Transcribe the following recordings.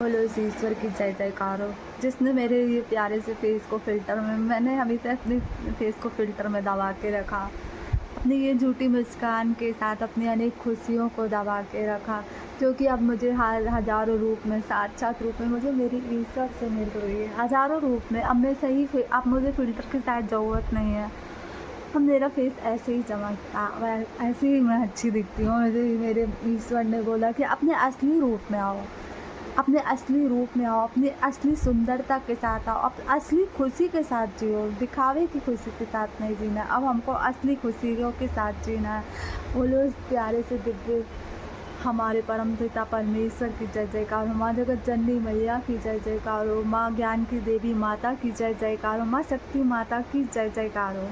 बोलो उस ईश्वर की जय जयकार हो जिसने मेरे ये प्यारे से फेस को फ़िल्टर में मैंने हमेशा अपने फेस को फ़िल्टर में दबा के रखा। अपनी ये झूठी मुस्कान के साथ अपनी अनेक खुशियों को दबा के रखा, क्योंकि अब मुझे हज़ारों रूप में साक्षात रूप में मुझे मेरी ईश्वर से मिल रही है। हज़ारों रूप में अब मैं सही अब मुझे फ़िल्टर की शायद ज़रूरत नहीं है। अब मेरा फेस ऐसे ही चमकता, ऐसे ही मैं अच्छी दिखती हूँ। मुझे मेरे ईश्वर ने बोला कि अपने असली रूप में आओ, अपने असली रूप में आओ, अपनी असली सुंदरता के साथ आओ, असली खुशी के साथ जियो। दिखावे की खुशी के साथ नहीं जीना, अब हमको असली खुशियों के साथ जीना है। बोलो उस प्यारे से दिव्य हमारे परम पिता परमेश्वर की जय जयकार हो, माँ जगत जननी मैया की जय जयकार हो, माँ ज्ञान की देवी माता की जय जयकार हो, माँ शक्ति माता की जय जयकार हो।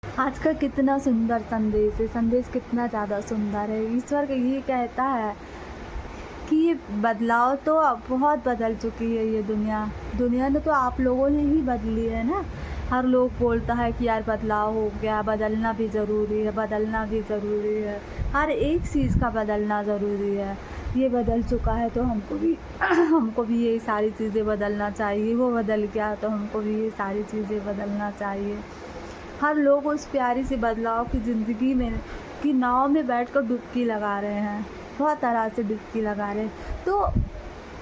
आज का कितना सुंदर संदेश है, संदेश कितना ज़्यादा सुंदर है। ईश्वर ये कहता है कि ये बदलाव तो अब बहुत बदल चुकी है। ये दुनिया ने तो आप लोगों ने ही बदली है ना। हर लोग बोलता है कि यार बदलाव हो गया, बदलना भी ज़रूरी है, बदलना भी ज़रूरी है। हर एक चीज़ का बदलना ज़रूरी है। ये बदल चुका है तो हमको भी हमको भी ये सारी चीज़ें बदलना चाहिए। वो बदल गया तो हमको भी ये सारी चीज़ें बदलना चाहिए। हर लोग उस प्यारी सी बदलाव की ज़िंदगी में की नाव में बैठकर डुबकी लगा रहे हैं, बहुत तरह से डुबकी लगा रहे हैं। तो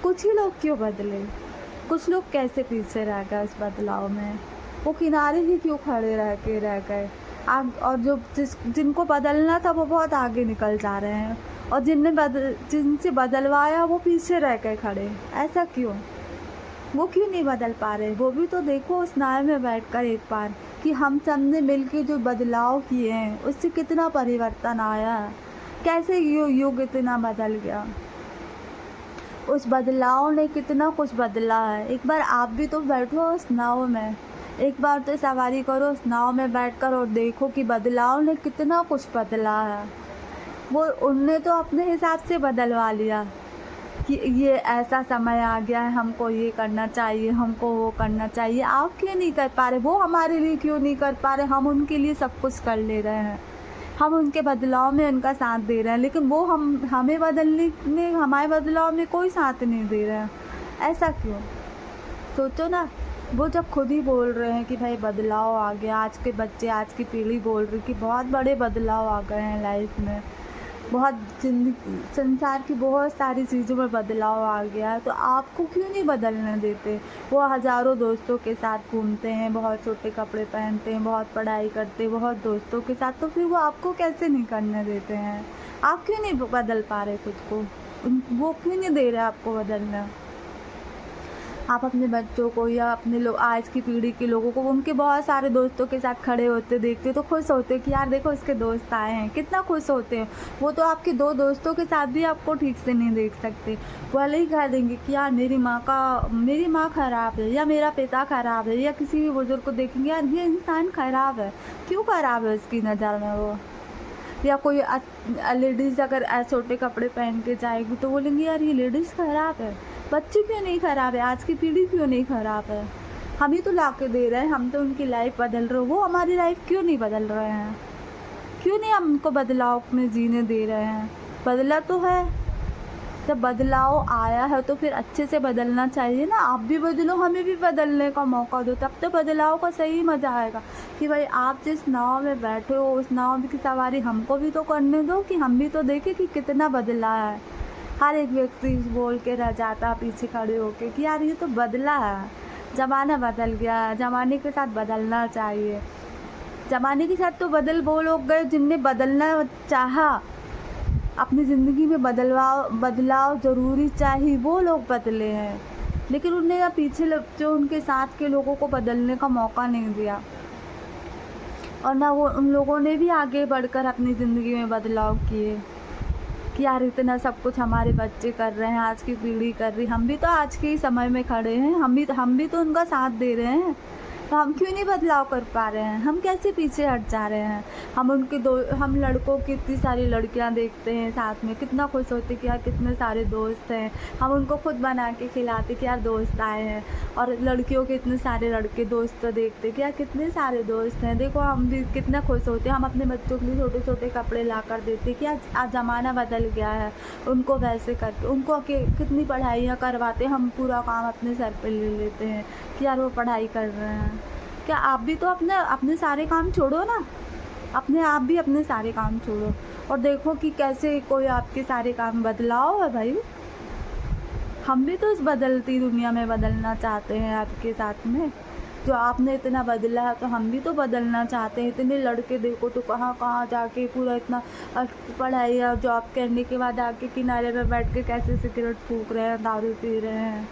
कुछ ही लोग क्यों बदले? कुछ लोग कैसे पीछे रह गए उस बदलाव में? वो किनारे ही क्यों खड़े रह गए? और जिनको बदलना था वो बहुत आगे निकल जा रहे हैं, और जिनसे बदलवाया वो पीछे रह गए खड़े। ऐसा क्यों? वो क्यों नहीं बदल पा रहे? वो भी तो देखो उस नाव में बैठकर एक बार कि हम सब ने मिलके जो बदलाव किए हैं उससे कितना परिवर्तन आया है, कैसे युग इतना बदल गया। उस बदलाव ने कितना कुछ बदला है। एक बार आप भी तो बैठो उस नाव में, एक बार तो सवारी करो उस नाव में बैठकर और देखो कि बदलाव ने कितना कुछ बदला है। वो उनने तो अपने हिसाब से बदलवा लिया कि ये ऐसा समय आ गया है, हमको ये करना चाहिए, हमको वो करना चाहिए। आप क्यों नहीं कर पा रहे? वो हमारे लिए क्यों नहीं कर पा रहे? हम उनके लिए सब कुछ कर ले रहे हैं, हम उनके बदलाव में उनका साथ दे रहे हैं, लेकिन वो हमें बदलने में, हमारे बदलाव में कोई साथ नहीं दे रहे हैं। ऐसा क्यों? सोचो ना। वो जब खुद ही बोल रहे हैं कि भाई बदलाव आ गया, आज के बच्चे, आज की पीढ़ी बोल रही कि बहुत बड़े बदलाव आ गए हैं लाइफ में, बहुत संसार की बहुत सारी चीज़ों में बदलाव आ गया है, तो आपको क्यों नहीं बदलने देते? वो हज़ारों दोस्तों के साथ घूमते हैं, बहुत छोटे कपड़े पहनते हैं, बहुत पढ़ाई करते हैं, बहुत दोस्तों के साथ, तो फिर वो आपको कैसे नहीं करने देते हैं? आप क्यों नहीं बदल पा रहे खुद को? वो क्यों नहीं दे रहे आपको बदलना? आप अपने बच्चों को या अपने लोग, आज की पीढ़ी के लोगों को, उनके बहुत सारे दोस्तों के साथ खड़े होते देखते हो तो खुश होते हो कि यार देखो उसके दोस्त आए हैं, कितना खुश होते हो। वो तो आपके दो दोस्तों के साथ भी आपको ठीक से नहीं देख सकते। भले ही कह देंगे कि यार मेरी माँ ख़राब है, या मेरा पिता ख़राब है, या किसी भी बुजुर्ग को देखेंगे यार ये इंसान ख़राब है। क्यों ख़राब है उसकी नज़र में वो? या कोई लेडीज़ अगर छोटे कपड़े पहन के जाएगी तो बोलेंगे यार ये लेडीज़ ख़राब है। बच्चे क्यों नहीं ख़राब है? आज की पीढ़ी क्यों नहीं ख़राब है? हम ही तो ला के दे रहे हैं, हम तो उनकी लाइफ बदल रहे हो, वो हमारी लाइफ क्यों नहीं बदल रहे हैं? क्यों नहीं हम उनको बदलाव में जीने दे रहे हैं? बदला तो है। जब बदलाव आया है तो फिर अच्छे से बदलना चाहिए ना। आप भी बदलो, हमें भी बदलने का मौका दो, तब तो बदलाव का सही मज़ा आएगा कि भाई आप जिस नाव में बैठे हो उस नाव की सवारी हमको भी तो करने दो, कि हम भी तो देखें कि कितना बदला है। हर एक व्यक्ति बोल के रह जाता पीछे खड़े होके कि यार ये तो बदला है, ज़माना बदल गया है, ज़माने के साथ बदलना चाहिए। ज़माने के साथ तो वो लोग गए जिनने बदलना चाहा, अपनी ज़िंदगी में बदलाव ज़रूरी चाहिए, वो लोग बदले हैं, लेकिन उनने या पीछे जो उनके साथ के लोगों को बदलने का मौका नहीं दिया, और ना वो उन लोगों ने भी आगे बढ़कर अपनी ज़िंदगी में बदलाव किए कि यार इतना सब कुछ हमारे बच्चे कर रहे हैं, आज की पीढ़ी कर रही, हम भी तो आज के ही समय में खड़े हैं, हम भी तो उनका साथ दे रहे हैं। तो हम क्यों नहीं बदलाव कर पा रहे हैं? हम कैसे पीछे हट जा रहे हैं? हम लड़कों की इतनी सारी लड़कियां देखते हैं साथ में, कितना खुश होते कि यार कितने सारे दोस्त हैं। हम उनको खुद बना के खिलाते कि यार दोस्त आए हैं, और लड़कियों के इतने सारे लड़के दोस्त देखते कि यार कितने सारे दोस्त हैं, देखो हम भी कितना खुश होते हैं। हम अपने बच्चों के लिए छोटे छोटे कपड़े ला कर देते कि आज ज़माना बदल गया है, उनको वैसे करके उनको कितनी पढ़ाइयाँ करवाते, हम पूरा काम अपने सर पे ले लेते हैं कि यार वो पढ़ाई कर रहे हैं। क्या आप भी तो अपने अपने सारे काम छोड़ो ना, आप भी अपने सारे काम छोड़ो और देखो कि कैसे कोई आपके सारे काम बदलाव है भाई। हम भी तो इस बदलती दुनिया में बदलना चाहते हैं आपके साथ में। जो आपने इतना बदला है तो हम भी तो बदलना चाहते हैं। इतने लड़के देखो तो कहाँ कहाँ जाके पूरा इतना पढ़ाई और जॉब करने के बाद आके किनारे पे बैठ के कैसे सिगरेट फूंक रहे हैं, दारू पी रहे हैं,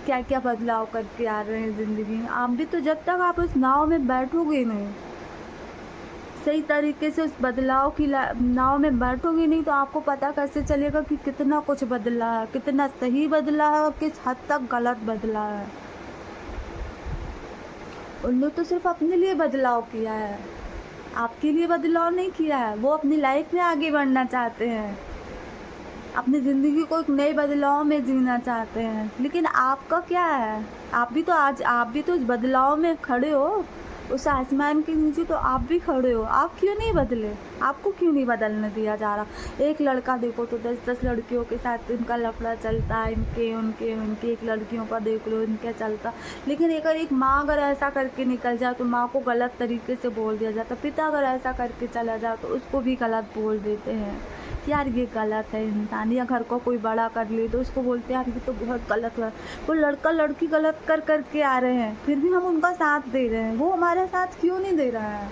क्या क्या बदलाव करके आ रहे हैं ज़िंदगी में। आप भी तो जब तक आप उस नाव में बैठोगे नहीं, सही तरीके से उस बदलाव की नाव में बैठोगे नहीं, तो आपको पता कैसे चलेगा कि कितना कुछ बदला है, कितना सही बदला है और किस हद तक गलत बदला है। उन्होंने तो सिर्फ अपने लिए बदलाव किया है, आपके लिए बदलाव नहीं किया है। वो अपनी लाइफ में आगे बढ़ना चाहते हैं, अपनी ज़िंदगी को एक नए बदलाव में जीना चाहते हैं। लेकिन आपका क्या है? आप भी तो उस बदलाव में खड़े हो, उस आसमान के नीचे तो आप भी खड़े हो। आप क्यों नहीं बदले? आपको क्यों नहीं बदलने दिया जा रहा? एक लड़का देखो तो 10-10 लड़कियों के साथ इनका लफड़ा चलता है, उनके एक लड़कियों का देख लो इनका चलता। लेकिन एक माँ अगर ऐसा करके निकल जाए तो माँ को गलत तरीके से बोल दिया जाता, पिता अगर ऐसा करके चला जाए तो उसको भी गलत बोल देते हैं कि यार ये गलत है इंसान। या घर को कोई बड़ा कर ले तो उसको बोलते हैं यार ये तो बहुत गलत है। वो लड़का लड़की गलत करके आ रहे हैं, फिर भी हम उनका साथ दे रहे हैं। वो हमारा साथ क्यों नहीं दे रहा है?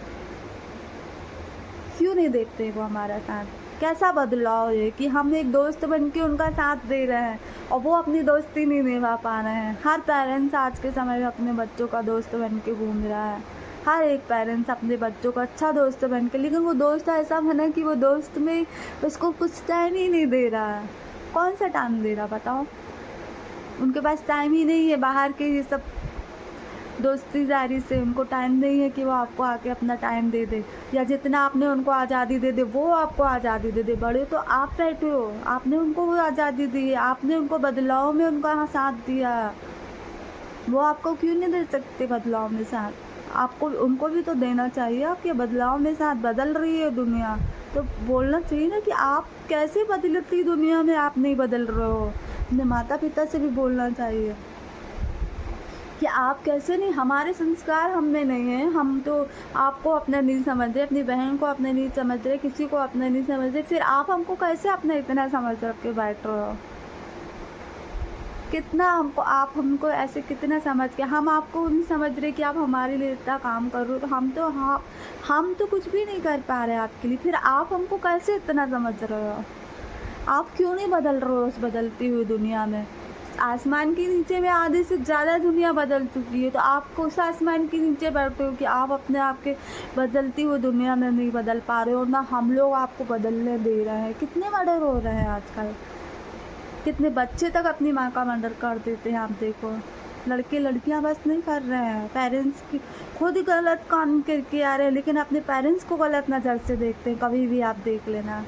क्यों नहीं देखते वो हमारा साथ? कैसा बदलाव है कि हम एक दोस्त बन के उनका साथ दे रहे हैं और वो अपनी दोस्ती नहीं निभा पा रहे हैं। हर पेरेंट्स आज के समय में अपने बच्चों का दोस्त बन के घूम रहा है, हर एक पेरेंट्स अपने बच्चों का अच्छा दोस्त बन के, लेकिन वो दोस्त ऐसा बना कि वो दोस्त में उसको कुछ टाइम ही नहीं दे रहा है। कौन सा टाइम दे रहा बताओ? उनके पास टाइम ही नहीं है, बाहर के ये सब दोस्ती जारी से उनको टाइम नहीं है कि वो आपको आके अपना टाइम दे दे, या जितना आपने उनको आज़ादी दे दे वो आपको आज़ादी दे दे। बड़े तो आप बैठे हो, आपने उनको वो आज़ादी दी है, आपने उनको बदलाव में उनका साथ दिया, वो आपको क्यों नहीं दे सकते बदलाव में साथ? आपको उनको भी तो देना चाहिए। आपके बदलाव में साथ बदल रही है दुनिया, तो बोलना चाहिए ना कि आप कैसे बदलती दुनिया में आप नहीं बदल रहे हो। अपने माता पिता से भी बोलना चाहिए कि आप कैसे नहीं, हमारे संस्कार हम में नहीं है, हम तो आपको अपना नहीं समझ रहे, अपनी बहन को अपना नहीं समझ रहे, किसी को अपना नहीं समझ रहे, फिर आप हमको कैसे अपना इतना समझ रख के बैठ रहे हो? कितना आप हमको ऐसे कितना समझ के, हम आपको नहीं समझ रहे कि आप हमारे लिए इतना काम कर रहे हो, तो हम तो कुछ भी नहीं कर पा रहे आपके लिए, फिर आप हमको कैसे इतना समझ रहे हो? आप क्यों नहीं बदल रहे हो उस बदलती हुई दुनिया में? आसमान के नीचे में आधे से ज़्यादा दुनिया बदल चुकी है, तो आप उस आसमान के नीचे बैठे हो कि आप अपने आप के बदलती हुई दुनिया में नहीं बदल पा रहे हो, ना हम लोग आपको बदलने दे रहे हैं। कितने मर्डर हो रहे हैं आजकल, कितने बच्चे तक अपनी माँ का मर्डर कर देते हैं। आप देखो, लड़के लड़कियां बस नहीं कर रहे हैं, पेरेंट्स की खुद गलत काम करके आ रहे हैं, लेकिन अपने पेरेंट्स को गलत नज़र से देखते हैं। कभी भी आप देख लेना,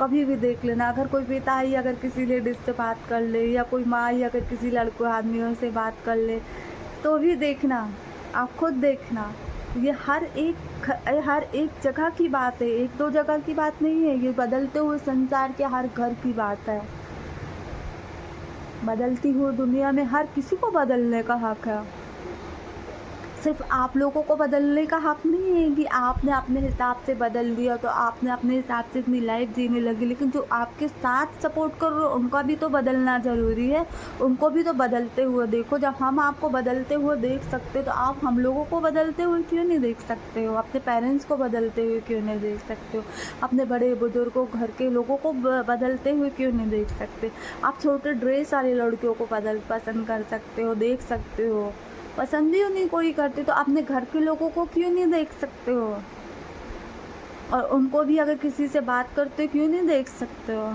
कभी भी देख लेना, अगर कोई पिता ही अगर किसी लेडीज से बात कर ले, या कोई माँ ही अगर किसी लड़कों आदमियों से बात कर ले, तो भी देखना, आप खुद देखना, ये हर एक जगह की बात है, एक दो जगह की बात नहीं है, ये बदलते हुए संसार के हर घर की बात है। बदलती हुई दुनिया में हर किसी को बदलने का हक है। सिर्फ आप लोगों को बदलने का हक नहीं है कि आपने अपने हिसाब से बदल लिया तो आपने अपने हिसाब से अपनी लाइफ जीने लगी, लेकिन जो आपके साथ सपोर्ट कर रहे हो उनका भी तो बदलना ज़रूरी है, उनको भी तो बदलते हुए देखो। जब हम आपको बदलते हुए देख सकते हो तो आप हम लोगों को बदलते हुए क्यों नहीं देख सकते हो? अपने पेरेंट्स को बदलते हुए क्यों नहीं देख सकते हो? अपने बड़े बुजुर्गों, घर के लोगों को बदलते हुए क्यों नहीं देख सकते? आप छोटे ड्रेस वाली लड़कियों को पसंद कर सकते हो, देख सकते हो, पसंद ही नहीं कोई करते तो अपने घर के लोगों को क्यों नहीं देख सकते हो? और उनको भी अगर किसी से बात करते क्यों नहीं देख सकते हो?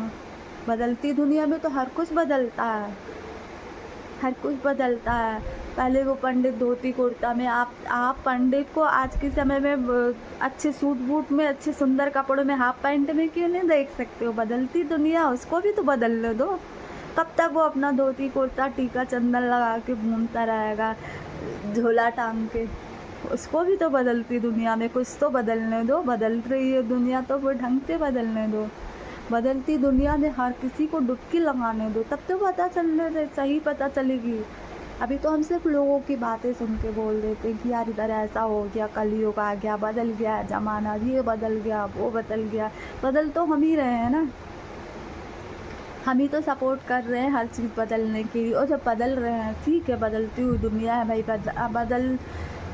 बदलती दुनिया में तो हर कुछ बदलता है, हर कोई बदलता है। पहले वो पंडित धोती कुर्ता में, आप पंडित को आज के समय में अच्छे सूट बूट में, अच्छे सुंदर कपड़ों में, हाफ पैंट में क्यों नहीं देख सकते हो? बदलती दुनिया, उसको भी तो बदलने दो। कब तक वो अपना धोती कुर्ता टीका चंदन लगा के घूमता रहेगा झोला टांग के? उसको भी तो बदलती दुनिया में कुछ तो बदलने दो। बदल रही है दुनिया तो वो ढंग से बदलने दो। बदलती दुनिया में हर किसी को डुबकी लगाने दो, तब तो पता चलने सही पता चलेगी। अभी तो हम सिर्फ लोगों की बातें सुन के बोल देते हैं कि यार इधर ऐसा हो गया, कलयुग आ गया, बदल गया ज़माना, ये बदल गया, वो बदल गया। बदल तो हम ही रहे हैं ना, हम ही तो सपोर्ट कर रहे हैं हर चीज़ बदलने के लिए। और जब बदल रहे हैं ठीक है, बदलती हुई दुनिया है भाई,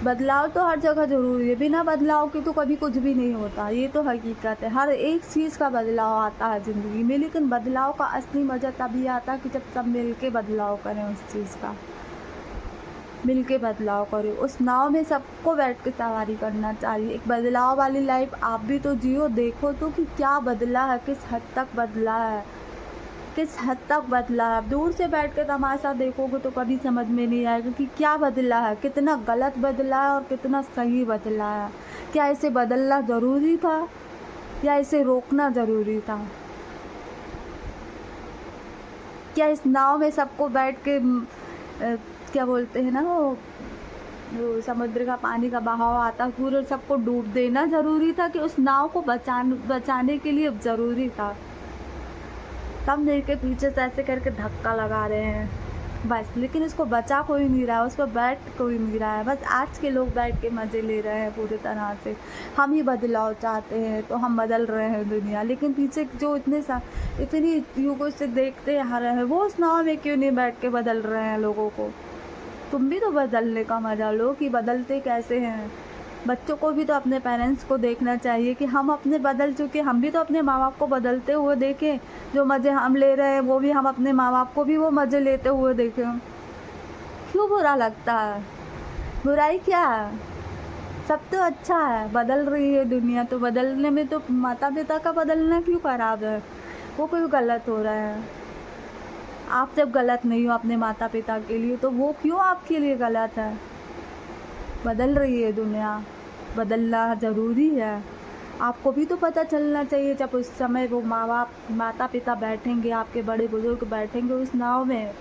बदलाव तो हर जगह ज़रूरी है। बिना बदलाव के तो कभी कुछ भी नहीं होता, ये तो हकीकत है। हर एक चीज़ का बदलाव आता है ज़िंदगी में, लेकिन बदलाव का असली मज़ा तभी आता है कि जब सब मिल के बदलाव करें। उस चीज़ का मिल के बदलाव करें। उस नाव में सबको बैठ के सवारी करना चाहिए। एक बदलाव वाली लाइफ आप भी तो जियो, देखो तो कि क्या बदला है, किस हद तक बदला है, किस हद तक बदला है। दूर से बैठ के तमाशा देखोगे तो कभी समझ में नहीं आएगा कि क्या बदला है, कितना गलत बदला है और कितना सही बदला है। क्या इसे बदलना ज़रूरी था या इसे रोकना ज़रूरी था? क्या इस नाव में सबको बैठ के क्या बोलते हैं ना, वो समुद्र का पानी का बहाव आता पूरे सबको डूब देना ज़रूरी था कि उस नाव को बचाने के लिए ज़रूरी था? सब मिलके पीछे से ऐसे करके धक्का लगा रहे हैं बस, लेकिन उसको बचा कोई नहीं रहा है, उस पर बैठ कोई नहीं रहा है। बस आज के लोग बैठ के मज़े ले रहे हैं पूरी तरह से। हम ही बदलाव चाहते हैं तो हम बदल रहे हैं दुनिया, लेकिन पीछे जो इतनी युगों से देखते आ रहे हैं वो उस नाव में क्यों नहीं बैठ के बदल रहे हैं लोगों को? तुम भी तो बदलने का मजा लो कि बदलते कैसे हैं। बच्चों को भी तो अपने पेरेंट्स को देखना चाहिए कि हम अपने बदल चुके, हम भी तो अपने माँ बाप को बदलते हुए देखें। जो मज़े हम ले रहे हैं वो भी हम अपने माँ बाप को भी वो मज़े लेते हुए देखें। क्यों बुरा लगता है? बुराई क्या है? सब तो अच्छा है। बदल रही है दुनिया तो बदलने में तो माता पिता का बदलना क्यों खराब है? वो कोई गलत हो रहा है? आप जब गलत नहीं हो अपने माता पिता के लिए तो वो क्यों आपके लिए गलत है? बदल रही है दुनिया, बदलना ज़रूरी है। आपको भी तो पता चलना चाहिए जब उस समय वो माता पिता बैठेंगे, आपके बड़े बुजुर्ग बैठेंगे उस नाव में,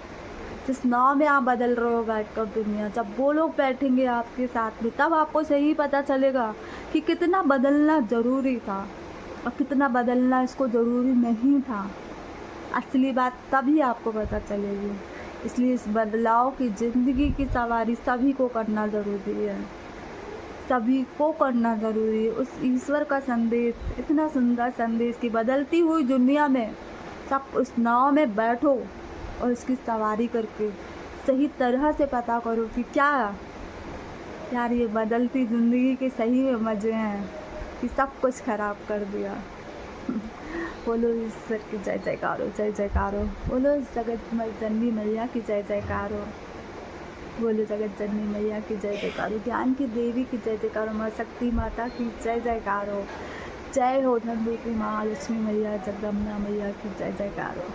जिस नाव में आप बदल रहे हो बैठकर दुनिया, जब वो लोग बैठेंगे आपके साथ में, तब आपको सही पता चलेगा कि कितना बदलना ज़रूरी था और कितना बदलना इसको ज़रूरी नहीं था। असली बात तभी आपको पता चलेगी। इसलिए इस बदलाव की ज़िंदगी की सवारी सभी को करना ज़रूरी है, सभी को करना ज़रूरी है। उस ईश्वर का संदेश, इतना सुंदर संदेश कि बदलती हुई दुनिया में सब उस नाव में बैठो और इसकी सवारी करके सही तरह से पता करो कि क्या यार ये बदलती ज़िंदगी के सही में मज़े हैं कि सब कुछ ख़राब कर दिया। बोलो ईश्वर की जय जयकार हो, जय जयकार हो। बोलो जगत जननी मैया की जय जयकार हो। बोलो जगत जननी मैया की जय जयकार हो। ज्ञान की देवी की जय जयकार हो। माँ शक्ति माता की जय जयकार हो। जय हो धन की माँ लक्ष्मी मैया, जगदम्बा मैया की जय जयकार हो।